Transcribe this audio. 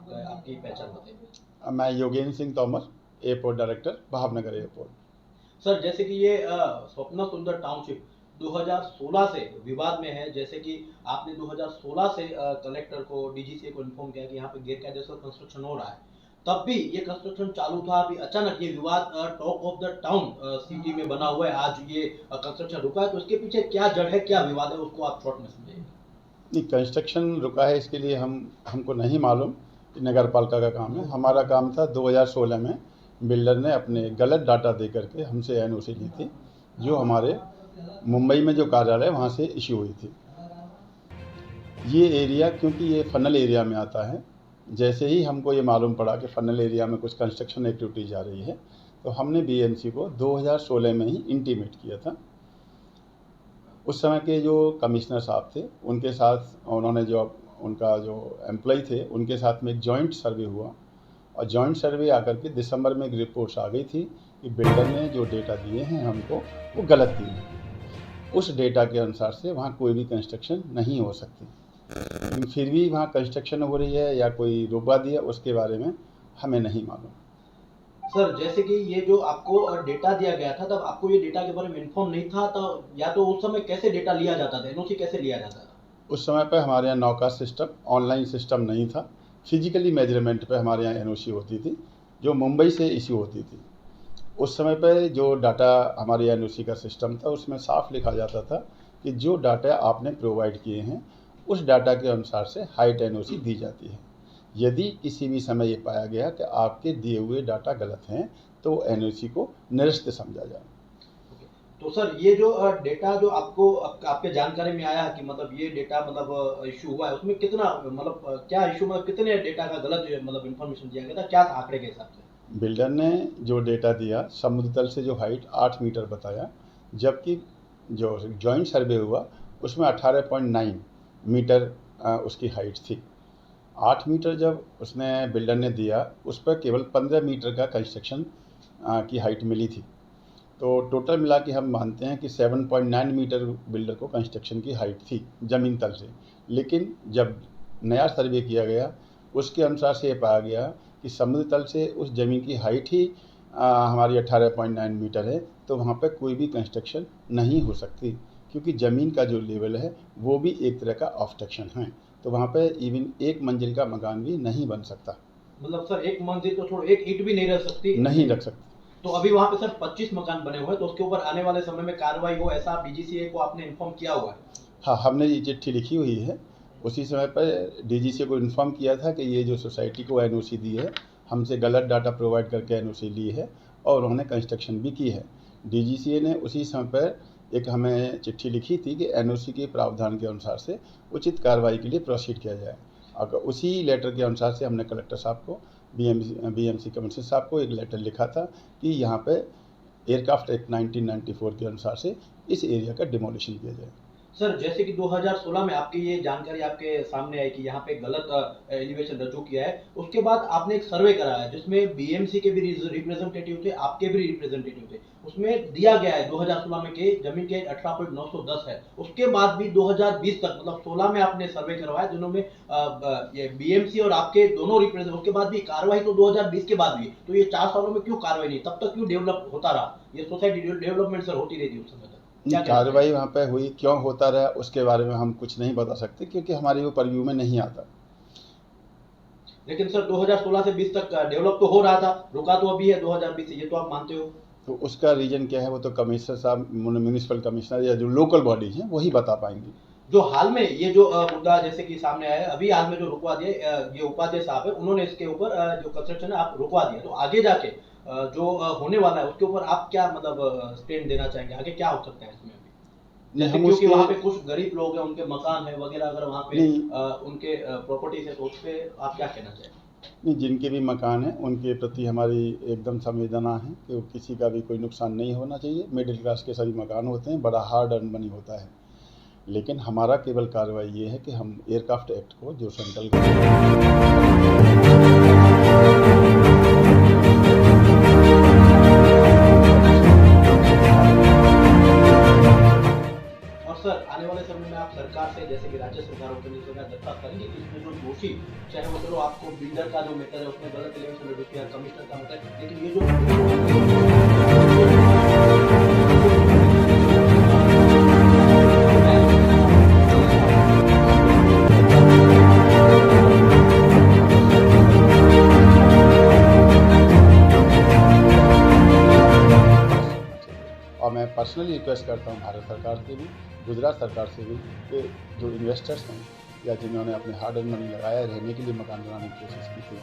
आपकी पहचान बताइए। मैं Yogendra Singh Tomar, airport director, Bhavnagar airport. Sir जैसे कि ये स्वप्न सुंदर टाउनशिप 2016 से विवाद में है, जैसे कि आपने 2016 से कलेक्टर को, डीजीसीए को इन्फॉर्म किया कि यहाँ पे गैरकायदेसर कंस्ट्रक्शन हो रहा है, तब भी ये कंस्ट्रक्शन चालू था। अभी अचानक ये विवाद talk of the town city में बना हुआ है, आज ये कंस्ट्रक्शन रुका है, तो इसके पीछे क्या जड़ है, क्या विवाद है, उसको आप शॉर्ट में समझाइए। नहीं, कंस्ट्रक्शन रुका है इसके लिए हमको नहीं मालूम कि नगर पालिका का काम है। हमारा काम था 2016 में बिल्डर ने अपने गलत डाटा दे करके हमसे एनओसी ली थी, जो हमारे मुंबई में जो कार्यालय वहाँ से इशू हुई थी। ये एरिया क्योंकि ये फनल एरिया में आता है, जैसे ही हमको ये मालूम पड़ा कि फनल एरिया में कुछ कंस्ट्रक्शन एक्टिविटी जा रही है, तो हमने बीएमसी को 2016 में ही इंटीमेट किया था। उस समय के जो कमिश्नर साहब थे, उनके साथ उन्होंने उनका जो एम्प्लॉय थे, उनके साथ में एक जॉइंट सर्वे हुआ, और जॉइंट सर्वे आकर के दिसंबर में एक रिपोर्ट्स आ गई थी कि बिल्डर ने जो डेटा दिए हैं हमको, वो गलत दिए हैं। उस डेटा के अनुसार से वहाँ कोई भी कंस्ट्रक्शन नहीं हो सकती, लेकिन फिर भी वहाँ कंस्ट्रक्शन हो रही है या कोई रुकवा दिया, उसके बारे में हमें नहीं मालूम। सर जैसे कि ये जो आपको डेटा दिया गया था, तब आपको ये डेटा के बारे में इन्फॉर्म नहीं था, तो या तो उस समय कैसे डेटा लिया जाता था, एनओसी कैसे लिया जाता था? उस समय पर हमारे यहाँ नौका सिस्टम, ऑनलाइन सिस्टम नहीं था। फिजिकली मेजरमेंट पे हमारे यहाँ एनओसी होती थी, जो मुंबई से इश्यू होती थी। उस समय पे जो डाटा हमारे एनओसी का सिस्टम था, उसमें साफ लिखा जाता था कि जो डाटा आपने प्रोवाइड किए हैं, उस डाटा के अनुसार से हाइट एनओसी दी जाती है। यदि किसी भी समय ये पाया गया कि आपके दिए हुए डाटा गलत हैं, तो एनओसी को निरस्त समझा जाए। तो सर ये जो डेटा जो आपको आपके जानकारी में आया कि मतलब ये डेटा मतलब इशू हुआ है, उसमें कितना मतलब क्या इशू में कितने डेटा का गलत मतलब इन्फॉर्मेशन दिया गया था, क्या था आंकड़े के हिसाब से? बिल्डर ने जो डेटा दिया, समुद्र तल से जो हाइट 8 मीटर बताया, जबकि जो जॉइंट सर्वे हुआ उसमें 18.9 मीटर उसकी हाइट थी। 8 मीटर जब उसने बिल्डर ने दिया, उस पर केवल 15 मीटर का कंस्ट्रक्शन की हाइट मिली थी। तो टोटल मिला के हम मानते हैं कि 7.9 मीटर बिल्डर को कंस्ट्रक्शन की हाइट थी ज़मीन तल से। लेकिन जब नया सर्वे किया गया, उसके अनुसार से ये पाया गया कि समुद्र तल से उस ज़मीन की हाइट ही हमारी 18.9 मीटर है, तो वहाँ पर कोई भी कंस्ट्रक्शन नहीं हो सकती, क्योंकि ज़मीन का जो लेवल है वो भी एक तरह का ऑब्स्ट्रक्शन है। तो वहाँ पे इवन एक मंजिल का मकान भी नहीं बन सकता। मतलब सर एक मंजिल तो छोड़ो, एक ईंट भी नहीं रख सकती? नहीं रख सकते। तो अभी वहां पे सर 25 मकान बने हुए हैं, तो उसके ऊपर आने वाले समय में कार्रवाई हो, ऐसा आप डीजीसीए को आपने इन्फॉर्म किया हुआ है? हाँ, हमने ये चिट्ठी लिखी हुई है। उसी समय पर डीजीसीए को इन्फॉर्म किया था कि ये जो सोसाइटी को एनओसी दी है, हमसे गलत डाटा प्रोवाइड करके एनओसी ली है, और उन्होंने कंस्ट्रक्शन भी की है। डीजीसीए ने उसी समय पर एक हमें चिट्ठी लिखी थी कि एनओसी के प्रावधान के अनुसार से उचित कार्रवाई के लिए प्रोसीड किया जाए। अगर उसी लेटर के अनुसार से हमने कलेक्टर साहब को, बीएमसी कमिश्नर साहब को एक लेटर लिखा था कि यहाँ पे एयरक्राफ्ट एक्ट 1994 के अनुसार से इस एरिया का डिमोलिशन किया जाए। सर जैसे कि 2016 में आपकी ये जानकारी आपके सामने आई कि यहाँ पे गलत एलिवेशन रजू किया है, उसके बाद आपने एक सर्वे कराया जिसमें बीएमसी के भी रिप्रेजेंटेटिव थे, आपके भी रिप्रेजेंटेटिव थे। उसमें दिया गया है 2016 में के जमीन के 18.910 है। उसके बाद भी 2020 तक मतलब 16 में आपने सर्वे करवाया, दोनों में ये बीएमसी और आपके दोनों रिप्रेजेंट, उसके बाद भी कार्रवाई तो 2020 के बाद भी, तो ये 4 सालों में क्यों कार्रवाई नहीं, तब तक क्यों डेवलप होता रहा? ये सोसाइटी डेवलपमेंट सर होती रही थी उस समय तक। कार्रवाई वहाँ पे हुई, क्यों होता रहा उसके बारे में हम कुछ नहीं बता सकते, क्योंकि हमारे वो परव्यू में नहीं आता। लेकिन सर 2016 से 20 तक डेवलप तो हो रहा था, रुका तो अभी है 2020 से, ये तो आप मानते हो? तो उसका रीजन क्या है, वो तो कमिश्नर साहब, म्यूनिसिपल कमिश्नर या जो लोकल बॉडीज हैं वही बता पाएंगी। जो हाल में ये जो मुद्दा जैसे कि सामने आया है, अभी हाल में जो रुकवा दिए, ये उपाध्याय साहब है, उन्होंने इसके ऊपर जो कंस्ट्रक्शन है आप रुकवा दिया, तो आगे जाके जो होने वाला है उसके ऊपर आप क्या मतलब स्टैंड देना चाहेंगे, आगे क्या हो सकता है इसमें? जैसे क्योंकि वहाँ पे कुछ गरीब लोग हैं, उनके मकान है वगैरह, अगर वहाँ पे उनके प्रॉपर्टीज है, तो उस पर आप क्या कहना चाहेंगे? नहीं, जिनके भी मकान हैं उनके प्रति हमारी एकदम संवेदना है कि किसी का भी कोई नुकसान नहीं होना चाहिए। मिडिल क्लास के सभी मकान होते हैं, बड़ा हार्ड अर्न मनी होता है। लेकिन हमारा केवल कार्रवाई ये है कि हम एयरक्राफ्ट एक्ट को, जो सेंट्रल सर आने वाले समय में आप सरकार से, जैसे कि राज्य सरकार और केंद्र सरकार दरख्वास्त करेंगे कि इसमें जो दोषी, चाहे वो चलो आपको वो बिल्डर का जो मैटर है उसने गलत एलिवेशन रजू किया, कमिश्नर का मैटर, लेकिन ये जो और मैं पर्सनली रिक्वेस्ट करता हूँ भारत सरकार से भी, गुजरात सरकार से भी, कि जो इन्वेस्टर्स हैं या जिन्होंने अपने हार्ड एंड मनी लगाया रहने के लिए मकान बनाने की कोशिश की थी,